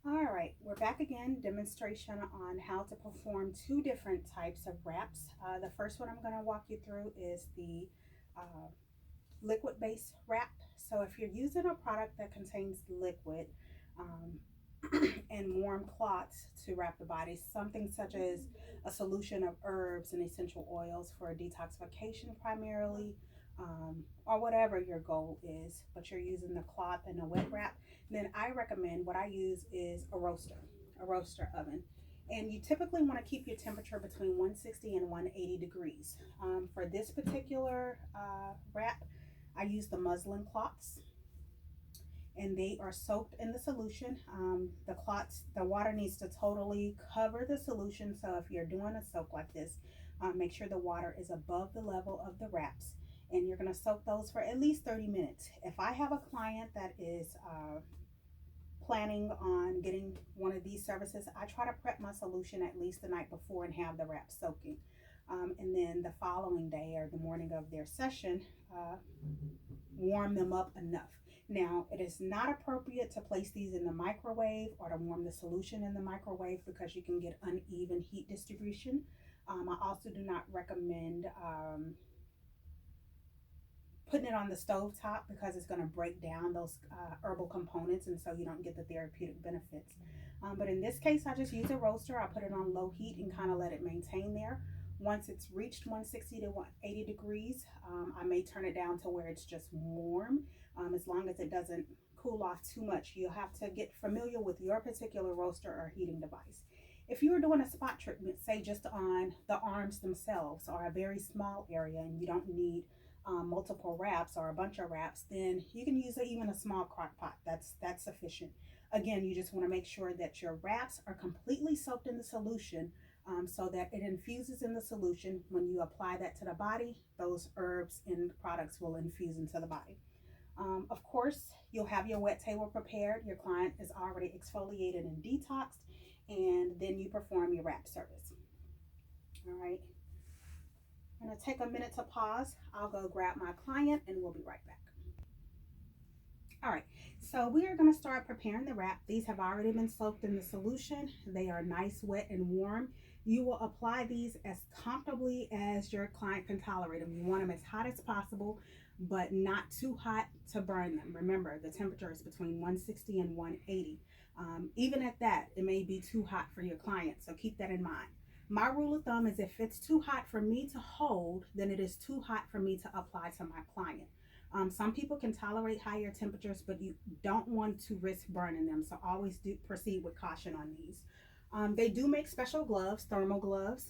All right, we're back again. Demonstration on how to perform two different types of wraps. The first one I'm going to walk you through is the uh, liquid based wrap. So if you're using a product that contains liquid and warm cloths to wrap the body, something such as a solution of herbs and essential oils for detoxification primarily, or whatever your goal is, but you're using the cloth and the wet wrap, then I recommend what I use is a roaster oven. And you typically want to keep your temperature between 160 and 180 degrees. For this particular wrap, I use the muslin cloths, and they are soaked in the solution. The cloths, the water needs to totally cover the solution. So if you're doing a soak like this, make sure the water is above the level of the wraps. And you're going to soak those for at least 30 minutes. If I have a client that is planning on getting one of these services, I try to prep my solution at least the night before and have the wrap soaking. And then the following day or the morning of their session, warm them up enough. Now, it is not appropriate to place these in the microwave or to warm the solution in the microwave because you can get uneven heat distribution. I also do not recommend putting it on the stove top because it's going to break down those herbal components, and so you don't get the therapeutic benefits. But in this case, I just use a roaster. I put it on low heat and kind of let it maintain there. Once it's reached 160 to 180 degrees, I may turn it down to where it's just warm, as long as it doesn't cool off too much. You'll have to get familiar with your particular roaster or heating device. If you were doing a spot treatment, say just on the arms themselves or a very small area, and you don't need multiple wraps or a bunch of wraps, then you can use even a small crock pot. That's sufficient. Again, you just want to make sure that your wraps are completely soaked in the solution, so that it infuses in the solution. When you apply that to the body, those herbs and products will infuse into the body. Of course, you'll have your wet table prepared. Your client is already exfoliated and detoxed, and then you perform your wrap service. All right. I'm going to take a minute to pause. I'll go grab my client and we'll be right back. All right, so we are going to start preparing the wrap. These have already been soaked in the solution. They are nice, wet, and warm. You will apply these as comfortably as your client can tolerate them. You want them as hot as possible, but not too hot to burn them. Remember, the temperature is between 160 and 180. Even at that, it may be too hot for your client, so keep that in mind. My rule of thumb is if it's too hot for me to hold, then it is too hot for me to apply to my client. Some people can tolerate higher temperatures, but you don't want to risk burning them. So always do proceed with caution on these. They do make special gloves, thermal gloves,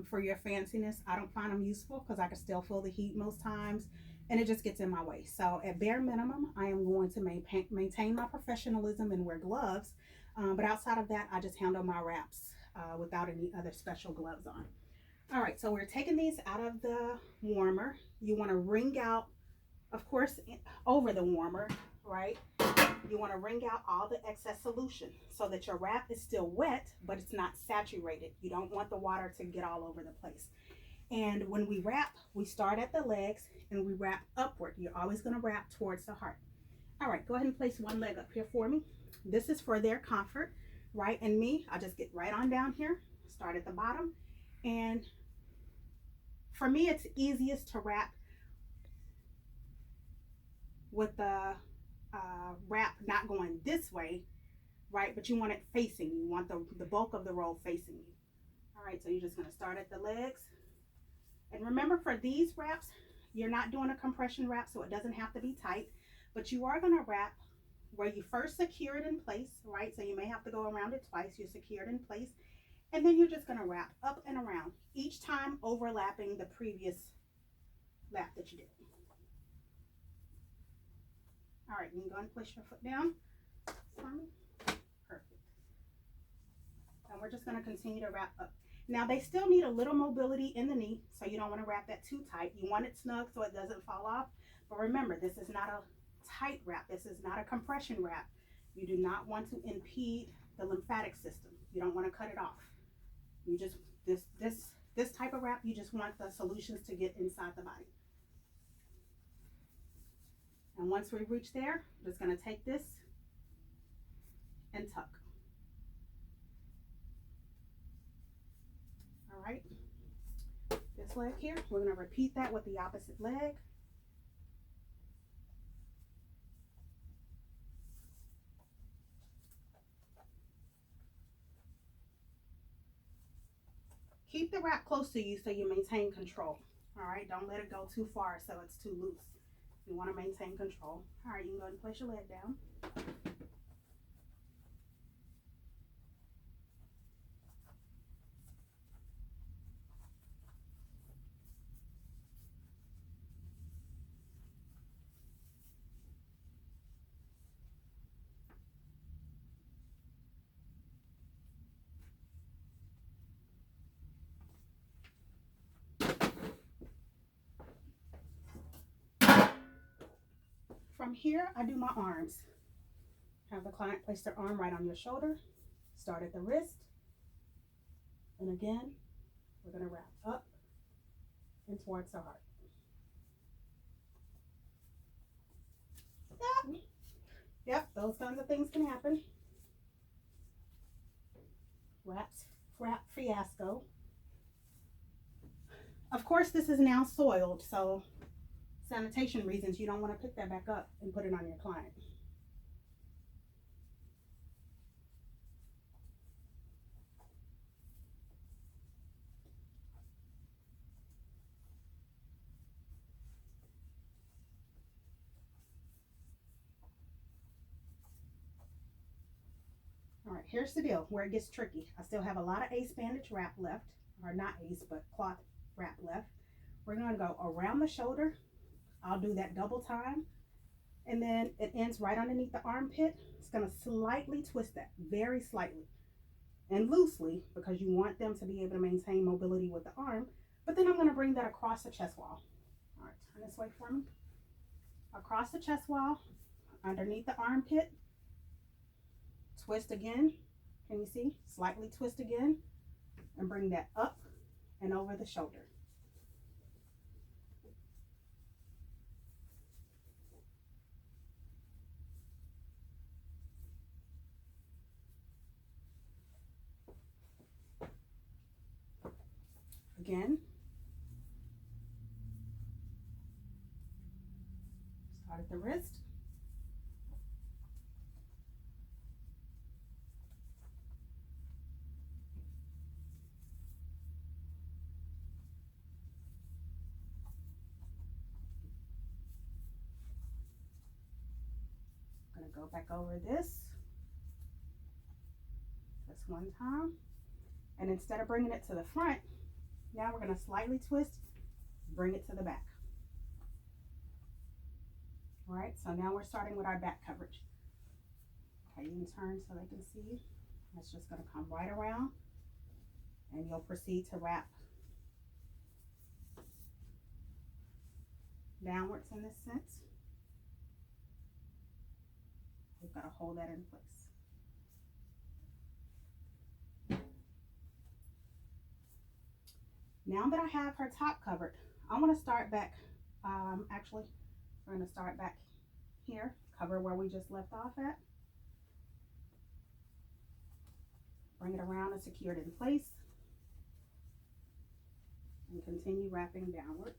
for your fanciness. I don't find them useful because I can still feel the heat most times and it just gets in my way. So at bare minimum, I am going to maintain my professionalism and wear gloves. But outside of that, I just handle my wraps without any other special gloves on. All right, so we're taking these out of the warmer. You want to wring out, of course, over the warmer, right? You want to wring out all the excess solution so that your wrap is still wet, but it's not saturated. You don't want the water to get all over the place. And when we wrap, we start at the legs and we wrap upward. You're always going to wrap towards the heart. All right, go ahead and place one leg up here for me. This is for their comfort, right? And me, I just get right on down here, start at the bottom. And for me, it's easiest to wrap with the wrap not going this way, right? But you want it facing. You want the bulk of the roll facing you. All right, so you're just going to start at the legs. And remember, for these wraps, you're not doing a compression wrap, so it doesn't have to be tight. But you are going to wrap where you first secure it in place, right? So you may have to go around it twice. You secure it in place. And then you're just going to wrap up and around, each time overlapping the previous lap that you did. All right, you can go and place your foot down for me. Perfect. And we're just going to continue to wrap up. Now, they still need a little mobility in the knee, so you don't want to wrap that too tight. You want it snug so it doesn't fall off. But remember, this is not a tight wrap. This is not a compression wrap. You do not want to impede the lymphatic system. You don't want to cut it off. You just, this type of wrap, you just want the solutions to get inside the body. And once we reach there, I'm just going to take this and tuck. leg here. We're going to repeat that with the opposite leg. Keep the wrap close to you so you maintain control. All right, don't let it go too far so it's too loose. You want to maintain control. All right, you can go ahead and place your leg down. From here, I do my arms. Have the client place their arm right on your shoulder. Start at the wrist. And again, we're going to wrap up and towards the heart. Yep, those kinds of things can happen. Wrap fiasco. Of course, this is now soiled, so sanitation reasons, you don't want to pick that back up and put it on your client. All right, here's the deal where it gets tricky. I still have a lot of ace bandage wrap left, or not ace, but cloth wrap left. We're going to go around the shoulder. I'll do that double time, and then it ends right underneath the armpit. It's going to slightly twist that, very slightly and loosely, because you want them to be able to maintain mobility with the arm. But then I'm going to bring that across the chest wall. All right, turn this way for me. Across the chest wall, underneath the armpit. Twist again. Can you see? Slightly twist again, and bring that up and over the shoulder. Again. Start at the wrist. I'm going to go back over this one time. And instead of bringing it to the front, now we're going to slightly twist, bring it to the back. All right, so now we're starting with our back coverage. Okay, you can turn so they can see. That's just going to come right around, and you'll proceed to wrap downwards in this sense. We've got to hold that in place. Now that I have her top covered, I want to start back, actually, we're going to start back here, cover where we just left off at. Bring it around and secure it in place. And continue wrapping downward.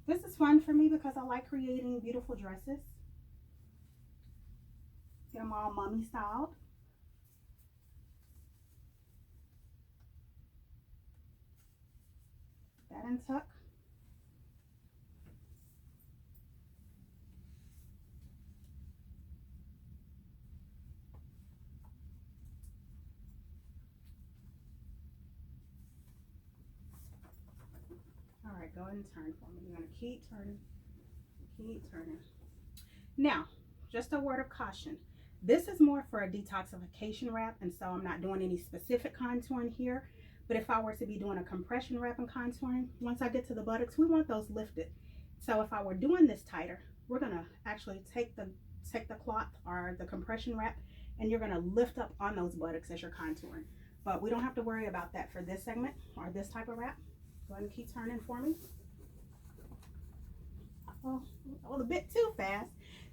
This is fun for me because I like creating beautiful dresses. Get them all mummy styled. That and tuck. All right, go ahead and turn for me. You're going to keep turning, keep turning. Now, just a word of caution. This is more for a detoxification wrap, and so I'm not doing any specific contouring here. But if I were to be doing a compression wrap and contouring, once I get to the buttocks, we want those lifted. So if I were doing this tighter, we're going to actually take the cloth or the compression wrap, and you're going to lift up on those buttocks as you're contouring. But we don't have to worry about that for this segment or this type of wrap. Go ahead and keep turning for me. Oh, a bit too fast.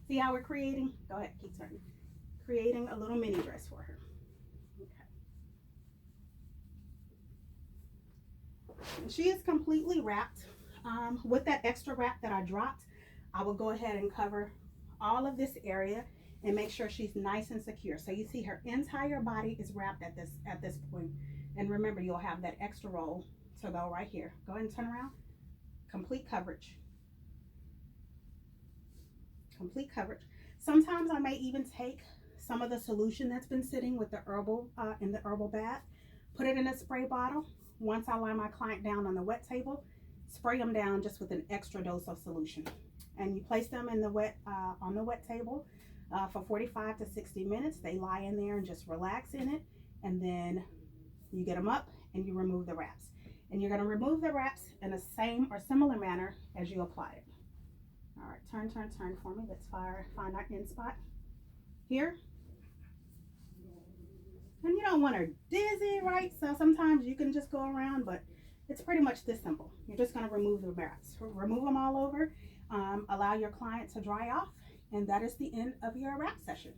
See how we're creating? Go ahead, keep turning. Creating a little mini dress for her. Okay. She is completely wrapped. With that extra wrap that I dropped, I will go ahead and cover all of this area and make sure she's nice and secure. So you see her entire body is wrapped at this point. And remember, you'll have that extra roll to go right here. Go ahead and turn around. Complete coverage. Complete coverage. Sometimes I may even take some of the solution that's been sitting with the herbal in the herbal bath, put it in a spray bottle. Once I lie my client down on the wet table, spray them down just with an extra dose of solution, and you place them in the wet on the wet table for 45 to 60 minutes. They lie in there and just relax in it, and then you get them up and you remove the wraps. And you're going to remove the wraps in the same or similar manner as you apply it. All right, turn for me. Let's find our end spot here. And you don't want her dizzy, right? So sometimes you can just go around, but it's pretty much this simple. You're just going to remove the wraps. Remove them all over. Allow your client to dry off, and that is the end of your wrap session.